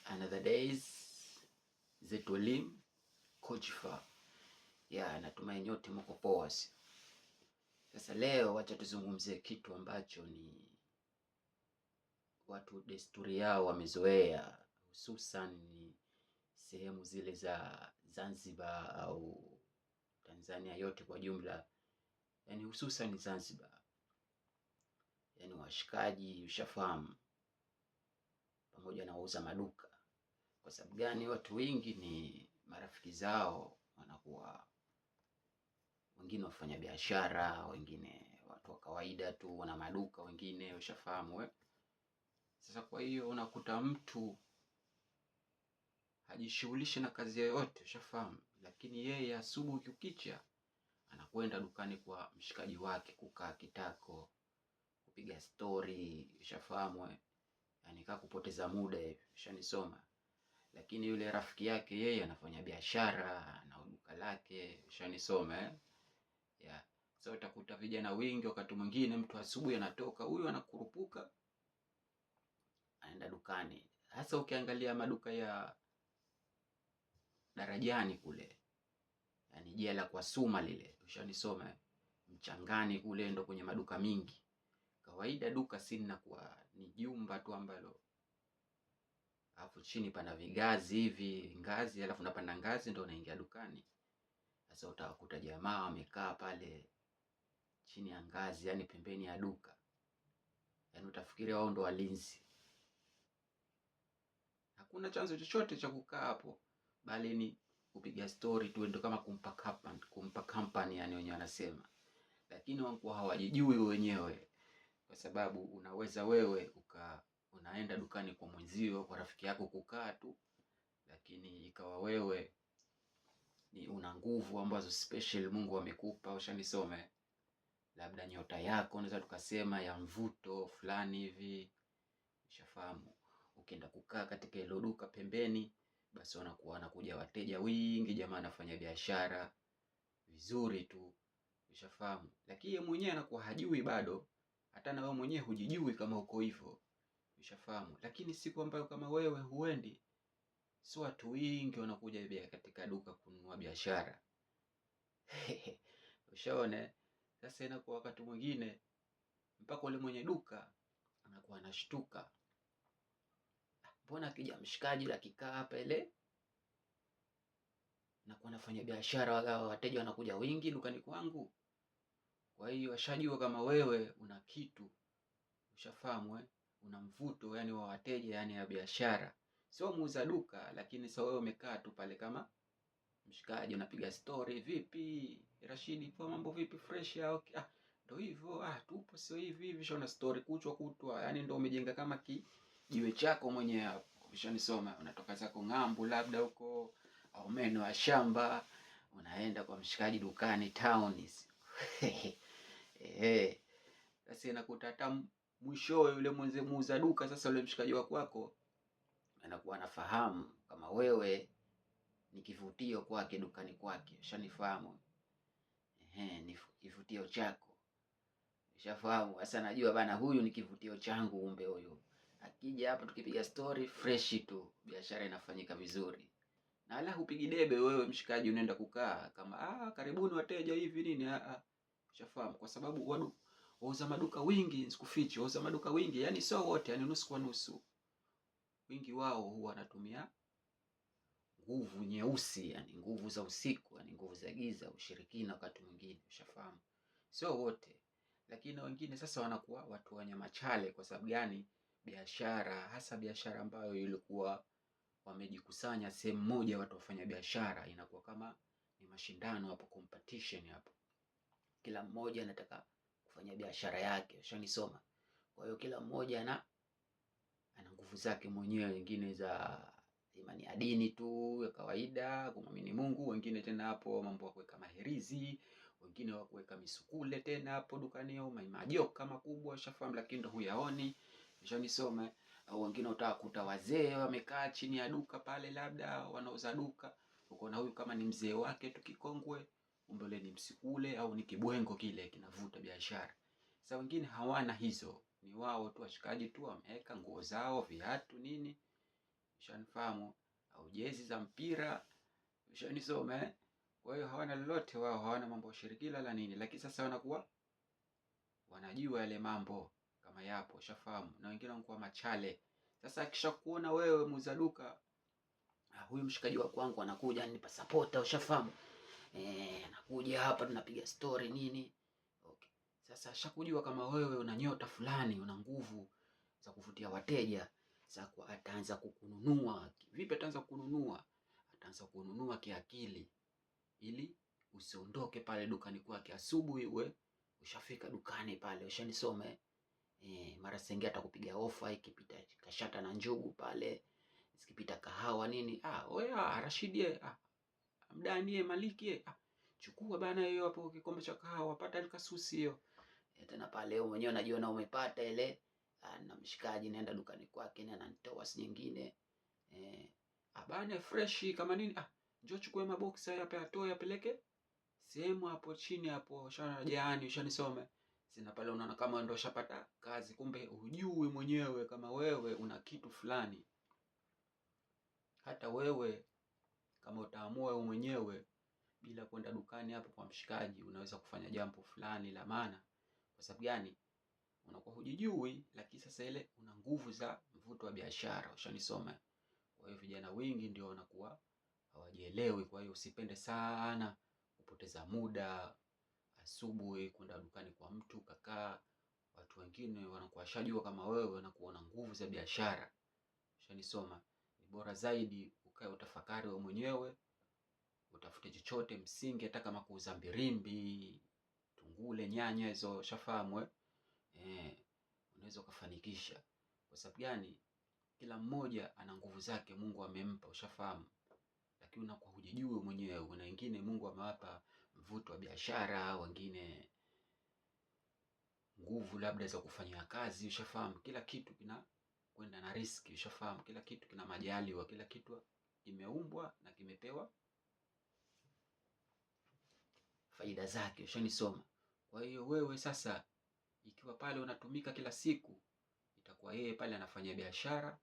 Another days zetu Elim Coachfa. Natumai nyote mko poa. Sasa leo wacha tuzungumzie kitu ambacho ni watu desturi yao wamezoea, hususan ni sehemu zile za Zanzibar au Tanzania yote kwa jumla, yani hususan Zanzibar, yani washikaji ushafahamu, pamoja na wauza maduka. Kwa sababu gani? Watu wengi ni marafiki zao, wanakuwa wengine wafanya biashara, wengine watu wa kawaida tu wana maduka, wengine ushafahamu Sasa kwa hiyo unakuta mtu hajishughulishi na kazi yoyote, ushafahamu, lakini yeye asubuhi ukicha anakwenda dukani kwa mshikaji wake kukaa kitako, kupiga story, ushafahamu yani kaa kupoteza muda hivi, ushanisoma. Lakini yule rafiki yake yeye anafanya biashara na duka lake, ushanisoma So utakuta vijana wengi wakati mwingine mtu asubuhi anatoka, huyu anakurupuka anaenda dukani. Hasa ukiangalia maduka ya Darajani kule, yani jela kwa Suma lile, ushanisoma, Mchangani kule ndo kwenye maduka mingi. Kawaida duka sina kwa ni jumba tu ambalo alafu chini pana vigazi hivi, ngazi, alafu unapanda ngazi ndo unaingia dukani. Sasa utakuta jamaa wamekaa pale chini ya ngazi, yani pembeni ya duka, yani utafikiri wao ndo walinzi. Hakuna chanzo chochote cha kukaa hapo, bali ni kupiga story tu, ndio kama kumpa company yani wenyewe wanasema. Lakini wao hawajijui wenyewe, kwa sababu unaweza wewe unaenda dukani kwa mwenzio, kwa rafiki yako kukaa tu, lakini ikawa wewe ni una nguvu ambazo special Mungu amekupa, ushanisome. Labda nyota yako unaweza tukasema ya mvuto fulani hivi, ushafahamu. Ukienda kukaa katika hilo duka pembeni, basi wanakuja wateja wingi, jamaa anafanya biashara vizuri tu, ushafahamu. Lakini yeye mwenyewe anakuwa hajui bado, hata na wewe mwenyewe hujijui kama uko hivyo, ushafahamu. Lakini siku ambayo kama wewe huendi, si watu wingi wanakuja katika duka kununua biashara. Ushaone? Sasa inakuwa wakati mwingine mpaka ule mwenye duka anakuwa anashtuka, mbona akija mshikaji akikaa hapa ile nakuwa nafanya biashara, wateja wanakuja wingi dukani kwangu. Kwa hiyo washajua kama wewe una kitu, ushafahamu una mvuto yani wa wateja, yani ya biashara. Sio muuza duka, lakini sasa wewe umekaa tu pale kama mshikaji, unapiga story, vipi Rashidi, kwa mambo vipi, fresh au ndio hivyo, tupo sio hivi shona story kutwa, yani ndio umejenga kama kijiwe chako mwenyewe hapo, ushanisoma. Unatoka zako ng'ambu labda huko au meno ya shamba, unaenda kwa mshikaji dukani town. Sasa inakuta hata mwisho yule mwenze muuza duka, sasa yule mshikaji wako anakuwa anafahamu kama wewe ni kivutio kwake dukani kwake, ushanifahamu. Ni kivutio chako, ushafahamu. Sasa najua bana, huyu ni kivutio changu, umbe huyu akija hapa tukipiga story fresh tu, biashara inafanyika vizuri. Na ala hupigi debe wewe mshikaji, unaenda kukaa kama karibuni wateja hivi nini, ushafahamu. Kwa sababu wauza maduka wingi, sikufichi, wauza maduka wingi, yani sio wote, yani nusu kwa nusu, wingi wao huwa wanatumia nguvu nyeusi, yani nguvu za usiku, yani nguvu za giza, ushirikina wakati mwingine, ushafahamu. Sio wote, lakini wengine sasa wanakuwa watu wenye machale. Kwa sababu gani? Biashara, hasa biashara ambayo ilikuwa wamejikusanya sehemu moja, watu wafanya biashara, inakuwa kama ni mashindano hapo, competition hapo, kila mmoja anataka kufanya biashara yake, ushanisoma. Kwa hiyo kila mmoja ana nguvu zake mwenyewe, wengine za imani ya dini tu ya kawaida, kumwamini Mungu, wengine tena hapo mambo ya kuweka maherizi, wengine wa kuweka misukule tena hapo dukani au majoka makubwa, ushafahamu, lakini ndo huyaoni, ushanisoma. Au wengine utakuta wazee wamekaa chini ya duka pale, labda wanauza duka, uko na huyu kama ni mzee wake tu kikongwe, umbele ni msikule au ni kibwengo kile kinavuta biashara. Sasa wengine hawana hizo, ni wao tu washikaji tu wameweka nguo zao, viatu nini, ushanifahamu, au jezi za mpira, ushanisoma. Kwa hiyo hawana lolote wao, hawana mambo ya ushirikina la nini, lakini sasa wanakuwa wanajua yale mambo kama yapo, ushafahamu. Na wengine wanakuwa machale. Sasa akishakuona wewe muuza duka, huyu mshikaji wa kwangu anakuja anipa support, ushafahamu. Anakuja hapa tunapiga story nini. Okay. Sasa ashakujua kama wewe una nyota fulani, una nguvu za kuvutia wateja. Sasa ataanza kukununua. Vipi ataanza kukununua? Ataanza kununua kiakili, ili usiondoke pale dukani kwake. Asubuhi uwe ushafika dukani pale, ushanisome. Mara sengia atakupiga ofa, ikipita kashata na njugu pale, ikipita kahawa nini. Oya Rashidi, Mdani, Maliki, chukua bana hiyo hapo kikombe cha kahawa, pata nikasusi hiyo. Tena pale wewe mwenyewe unajiona umepata ile, na mshikaji naenda dukani kwake na ananitoa si nyingine. Bana fresh kama nini, njoo chukue maboksi haya hapa, atoe apeleke sehemu hapo chini hapo, jani, ushanisome. Sina pale unaona kama ndio ushapata kazi, kumbe hujui mwenyewe kama wewe una kitu fulani. Hata wewe kama utaamua wewe mwenyewe bila kwenda dukani hapo kwa mshikaji, unaweza kufanya jambo fulani la maana. Kwa sababu gani? Unakuwa hujijui, lakini sasa ile una nguvu za mvuto wa biashara, ushanisoma. Kwa hiyo vijana wengi ndio wanakuwa hawajielewi. Kwa hiyo usipende sana kupoteza muda asubuhi kwenda dukani kwa mtu kakaa. Watu wengine wanakuwa washajua kama wewe, wanakuwa na nguvu za biashara, ushanisoma. Ni bora zaidi ukae utafakari wewe mwenyewe, utafute chochote msingi, hata kama kuuza mbirimbi, tungule, nyanya hizo, ushafahamu. Unaweza kufanikisha. Kwa sababu gani? Kila mmoja ana nguvu zake Mungu amempa, ushafahamu. Lakini unakuwa hujijui mwenyewe. Na wengine Mungu amewapa mvuto wa biashara, wengine nguvu labda za kufanya kazi, ushafahamu. Kila kitu kina kwenda na riski, ushafahamu. Kila kitu kina majaliwa, kila kitu kimeumbwa na kimepewa faida zake, ushanisoma. Kwa hiyo wewe sasa, ikiwa pale unatumika kila siku, itakuwa yeye pale anafanya biashara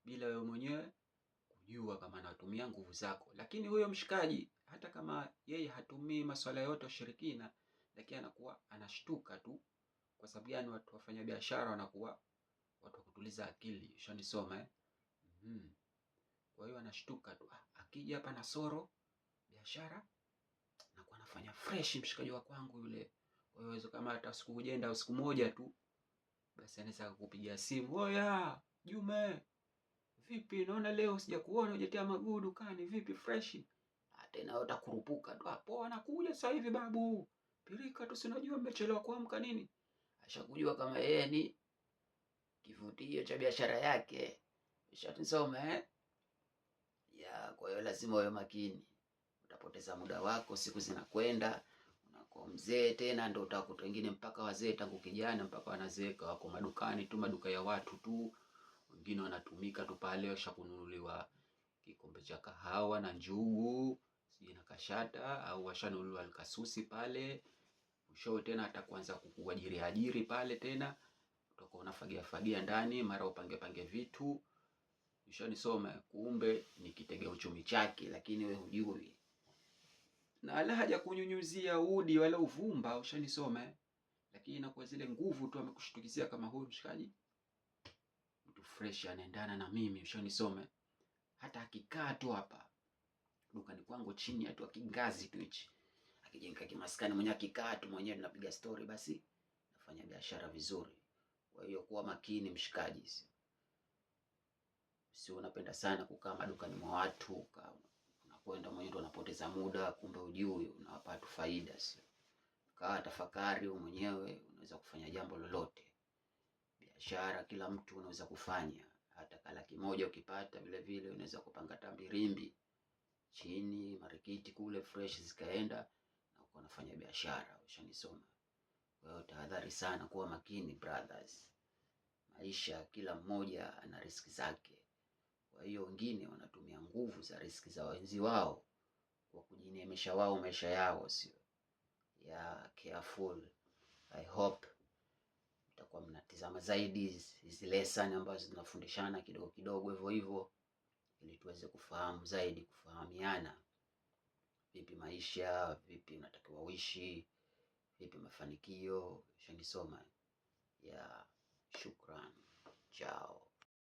bila wewe mwenyewe kujua kama anatumia nguvu zako. Lakini huyo mshikaji, hata kama yeye hatumii masuala yote ya ushirikina, lakini anakuwa anashtuka tu. Kwa sababu gani? Watu wafanya biashara wanakuwa watu wa kutuliza akili, ushanisoma. Kwa hiyo anashtuka tu, akija hapa na soro biashara nakuwa anafanya fresh mshikaji wa kwangu yule. Kwa hiyo kama hata siku hujenda siku moja tu, basi anaweza kukupigia simu, oya Jume, vipi, naona leo sijakuona hujatia maguu dukani, vipi fresh? Tena utakurupuka tu, poa anakuja sasa hivi babu, pirika tu, si unajua mmechelewa kuamka nini. Ashakujua kama yeye ni kivutio cha biashara yake, ushanisoma. Kwa hiyo lazima uwe makini. Utapoteza muda wako, siku zinakwenda, unakuwa mzee tena, ndio utakuta wengine mpaka wazee tangu kijana mpaka wanazeeka wako madukani tu, maduka ya watu tu. Wengine wanatumika tu pale, washakununuliwa kikombe cha kahawa na njugu, si na kashata, au washanunuliwa alkasusi pale. Mwisho tena atakuanza kukuajiri pale tena. Utakuwa unafagia ndani, mara upange vitu. Ushanisoma, kumbe ni kitega uchumi chake, lakini wewe hujui. Na ala haja kunyunyuzia udi wala uvumba, ushanisoma. Lakini inakuwa zile nguvu tu amekushtukizia kama huyu mshikaji mtu fresh, anaendana na mimi, ushanisoma. Hata akikaa tu hapa dukani kwangu chini ya tu akingazi tu hichi, akijenga kimaskani mwenyewe, akikaa tu mwenyewe tunapiga story, basi nafanya biashara vizuri. Kwa hiyo kuwa makini mshikaji, sio unapenda sana kukaa madukani mwa watu, unakwenda mwenyewe unapoteza muda, kumbe hujui unawapa tu faida. Sio kaa tafakari wewe mwenyewe, unaweza kufanya jambo lolote. Biashara kila mtu unaweza kufanya, hata kala kimoja ukipata vile vile unaweza kupanga tambirimbi chini marikiti kule fresh zikaenda na uko unafanya biashara, ushanisoma. Kwa hiyo tahadhari sana, kuwa makini brothers. Maisha kila mmoja ana riski zake. Kwa hiyo wengine wanatumia nguvu za riski za wenzi wao kwa kujinemesha wao maisha yao, sio? Careful. I hope mtakuwa mnatizama zaidi hizi lesson ambazo tunafundishana kidogo kidogo hivyo hivyo, ili tuweze kufahamu zaidi, kufahamiana vipi maisha, vipi unatakiwa uishi, vipi mafanikio. Shanisoma ya shukran. Chao.